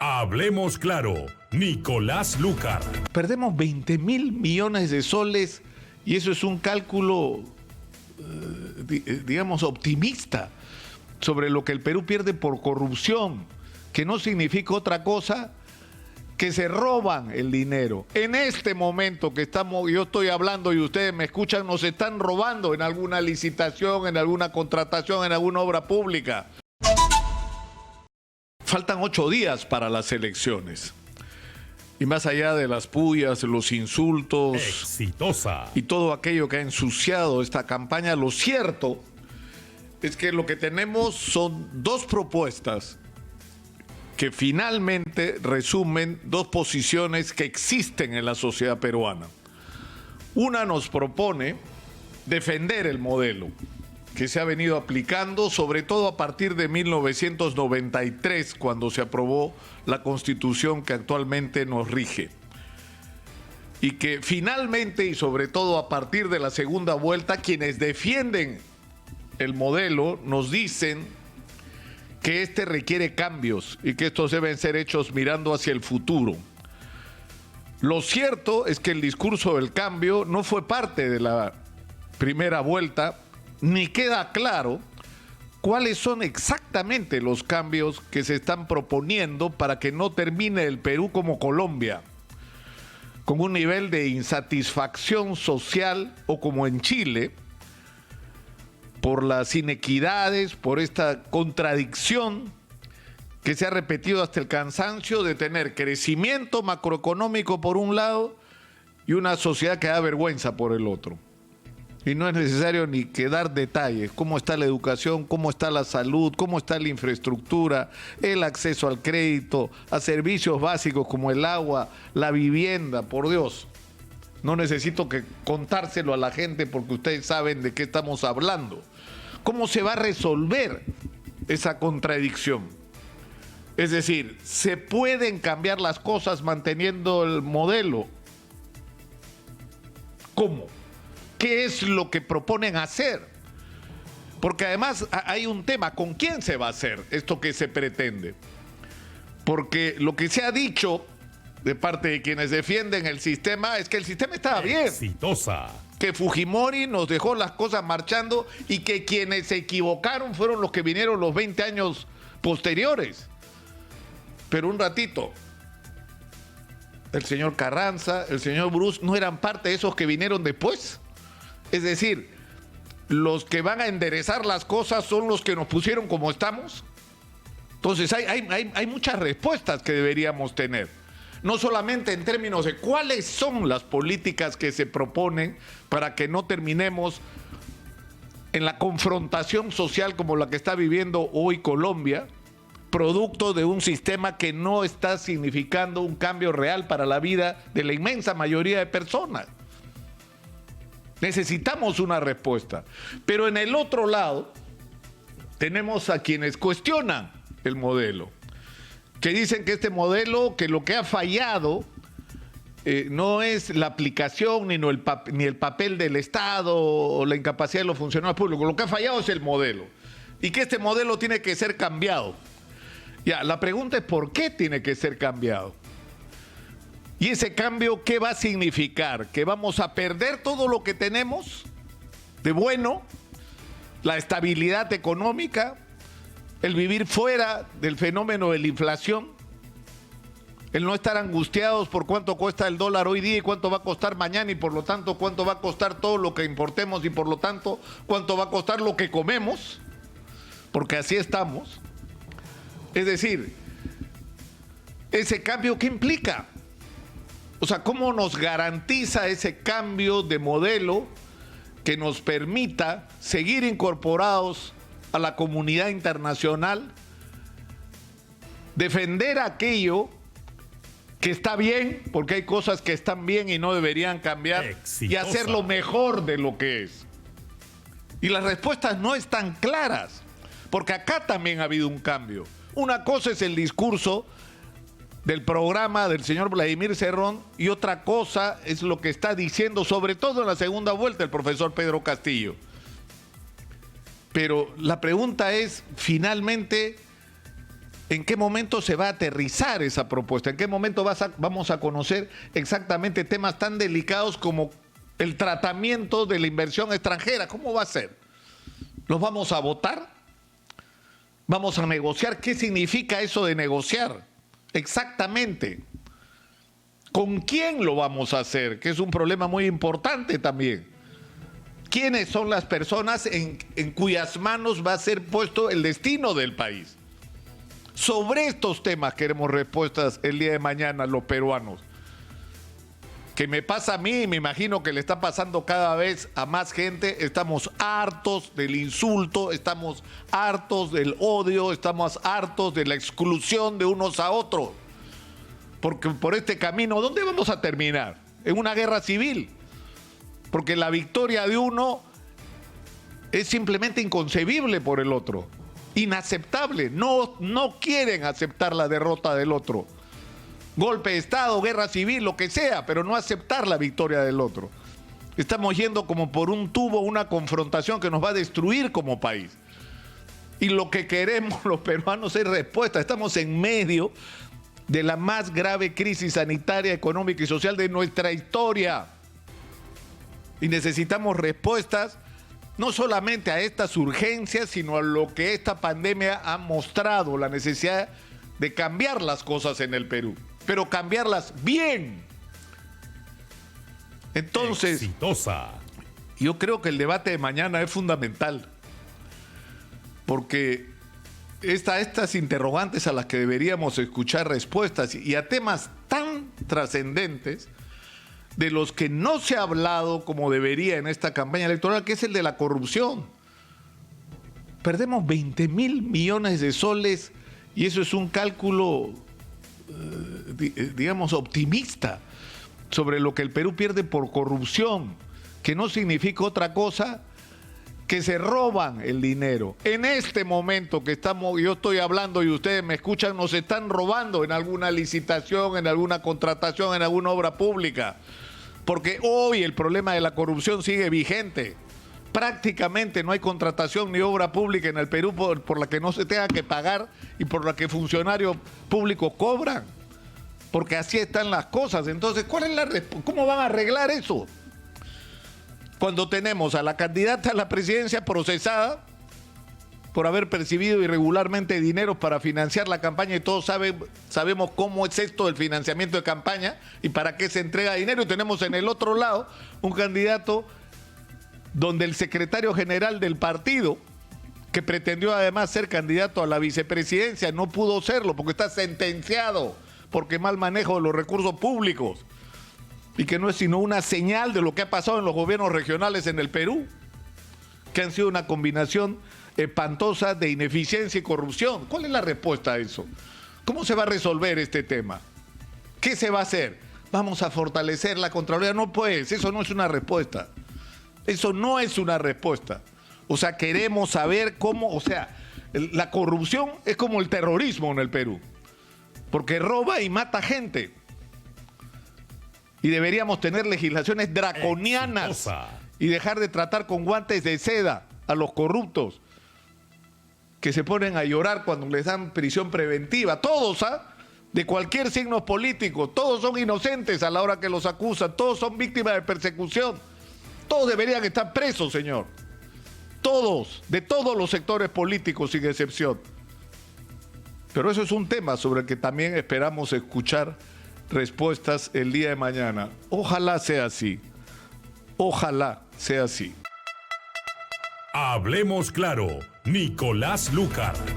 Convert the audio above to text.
Hablemos claro, Nicolás Lucar. Perdemos 20.000 millones de soles y eso es un cálculo, digamos, optimista sobre lo que el Perú pierde por corrupción, que no significa otra cosa que se roban el dinero. En este momento que yo estoy hablando y ustedes me escuchan, nos están robando en alguna licitación, en alguna contratación, en alguna obra pública. Faltan 8 días para las elecciones. Y más allá de las pullas, los insultos Exitosa. y todo aquello que ha ensuciado esta campaña, lo cierto es que lo que tenemos son 2 propuestas que finalmente resumen 2 posiciones que existen en la sociedad peruana. Una nos propone defender el modelo que se ha venido aplicando, sobre todo a partir de 1993, cuando se aprobó la Constitución que actualmente nos rige. Y que finalmente, y sobre todo a partir de la segunda vuelta, quienes defienden el modelo nos dicen que este requiere cambios y que estos deben ser hechos mirando hacia el futuro. Lo cierto es que el discurso del cambio no fue parte de la primera vuelta, ni queda claro cuáles son exactamente los cambios que se están proponiendo para que no termine el Perú como Colombia, con un nivel de insatisfacción social o como en Chile, por las inequidades, por esta contradicción que se ha repetido hasta el cansancio de tener crecimiento macroeconómico por un lado y una sociedad que da vergüenza por el otro. Y no es necesario ni que dar detalles, cómo está la educación, cómo está la salud, cómo está la infraestructura, el acceso al crédito, a servicios básicos como el agua, la vivienda, por Dios. No necesito que contárselo a la gente porque ustedes saben de qué estamos hablando. ¿Cómo se va a resolver esa contradicción? Es decir, ¿se pueden cambiar las cosas manteniendo el modelo? ¿Cómo? ¿Qué es lo que proponen hacer? Porque además hay un tema, ¿con quién se va a hacer esto que se pretende? Porque lo que se ha dicho de parte de quienes defienden el sistema es que el sistema estaba bien. Exitosa. Que Fujimori nos dejó las cosas marchando y que quienes se equivocaron fueron los que vinieron los 20 años posteriores. Pero un ratito, el señor Carranza, el señor Bruce, ¿no eran parte de esos que vinieron después? Es decir, los que van a enderezar las cosas son los que nos pusieron como estamos. Entonces hay muchas respuestas que deberíamos tener. No solamente en términos de cuáles son las políticas que se proponen para que no terminemos en la confrontación social como la que está viviendo hoy Colombia, producto de un sistema que no está significando un cambio real para la vida de la inmensa mayoría de personas. Necesitamos una respuesta. Pero en el otro lado tenemos a quienes cuestionan el modelo, que dicen que este modelo, que lo que ha fallado no es la aplicación ni el papel del Estado o la incapacidad de los funcionarios públicos, lo que ha fallado es el modelo y que este modelo tiene que ser cambiado. Ya, la pregunta es ¿por qué tiene que ser cambiado? ¿Y ese cambio qué va a significar? ¿Que vamos a perder todo lo que tenemos de bueno? ¿La estabilidad económica? ¿El vivir fuera del fenómeno de la inflación? ¿El no estar angustiados por cuánto cuesta el dólar hoy día y cuánto va a costar mañana y por lo tanto cuánto va a costar todo lo que importemos y por lo tanto cuánto va a costar lo que comemos? Porque así estamos. Es decir, ¿ese cambio qué implica? O sea, ¿cómo nos garantiza ese cambio de modelo que nos permita seguir incorporados a la comunidad internacional, defender aquello que está bien, porque hay cosas que están bien y no deberían cambiar, Exitosa. y hacerlo mejor de lo que es? Y las respuestas no están claras, porque acá también ha habido un cambio. Una cosa es el discurso del programa del señor Vladimir Cerrón y otra cosa es lo que está diciendo, sobre todo en la segunda vuelta, el profesor Pedro Castillo. Pero la pregunta es, finalmente, ¿En qué momento se va a aterrizar esa propuesta? ¿En qué momento vamos a conocer exactamente temas tan delicados como el tratamiento de la inversión extranjera? ¿Cómo va a ser? ¿Los vamos a votar? ¿Vamos a negociar? ¿Qué significa eso de negociar? Exactamente. ¿Con quién lo vamos a hacer? Que es un problema muy importante también. ¿Quiénes son las personas en cuyas manos va a ser puesto el destino del país? Sobre estos temas queremos respuestas el día de mañana los peruanos. Que me pasa a mí y me imagino que le está pasando cada vez a más gente. Estamos hartos del insulto, estamos hartos del odio, estamos hartos de la exclusión de unos a otros. Porque por este camino, ¿dónde vamos a terminar? En una guerra civil. Porque la victoria de uno es simplemente inconcebible por el otro. Inaceptable. No quieren aceptar la derrota del otro. Golpe de Estado, guerra civil, lo que sea, pero no aceptar la victoria del otro. Estamos yendo como por un tubo, una confrontación que nos va a destruir como país. Y lo que queremos los peruanos es respuesta. Estamos en medio de la más grave crisis sanitaria, económica y social de nuestra historia. Y necesitamos respuestas no solamente a estas urgencias, sino a lo que esta pandemia ha mostrado, la necesidad de cambiar las cosas en el Perú, pero cambiarlas bien. Entonces, Exitosa. yo creo que el debate de mañana es fundamental, porque estas interrogantes a las que deberíamos escuchar respuestas y a temas tan trascendentes de los que no se ha hablado como debería en esta campaña electoral, que es el de la corrupción. Perdemos 20 mil millones de soles y eso es un cálculo, digamos, optimista sobre lo que el Perú pierde por corrupción, que no significa otra cosa que se roban el dinero. En este momento que yo estoy hablando y ustedes me escuchan, nos están robando en alguna licitación, en alguna contratación, en alguna obra pública. Porque hoy el problema de la corrupción sigue vigente. Prácticamente no hay contratación ni obra pública en el Perú por la que no se tenga que pagar y por la que funcionarios públicos cobran. Porque así están las cosas. Entonces, ¿cómo van a arreglar eso? Cuando tenemos a la candidata a la presidencia procesada por haber percibido irregularmente dinero para financiar la campaña y todos sabemos cómo es esto del financiamiento de campaña y para qué se entrega dinero. Y tenemos en el otro lado un candidato donde el secretario general del partido, que pretendió además ser candidato a la vicepresidencia, no pudo serlo porque está sentenciado porque mal manejo de los recursos públicos y que no es sino una señal de lo que ha pasado en los gobiernos regionales en el Perú, que han sido una combinación espantosa de ineficiencia y corrupción. ¿Cuál es la respuesta a eso? ¿Cómo se va a resolver este tema? ¿Qué se va a hacer? ¿Vamos a fortalecer la Contraloría? No, pues, eso no es una respuesta. Eso no es una respuesta. O sea, queremos saber cómo, la corrupción es como el terrorismo en el Perú, porque roba y mata gente. Y deberíamos tener legislaciones draconianas Exitosa. y dejar de tratar con guantes de seda a los corruptos que se ponen a llorar cuando les dan prisión preventiva. Todos, de cualquier signo político, todos son inocentes a la hora que los acusan, todos son víctimas de persecución. Todos deberían estar presos, señor. Todos, de todos los sectores políticos sin excepción. Pero eso es un tema sobre el que también esperamos escuchar respuestas el día de mañana. Ojalá sea así. Ojalá sea así. Hablemos claro. Nicolás Lucar.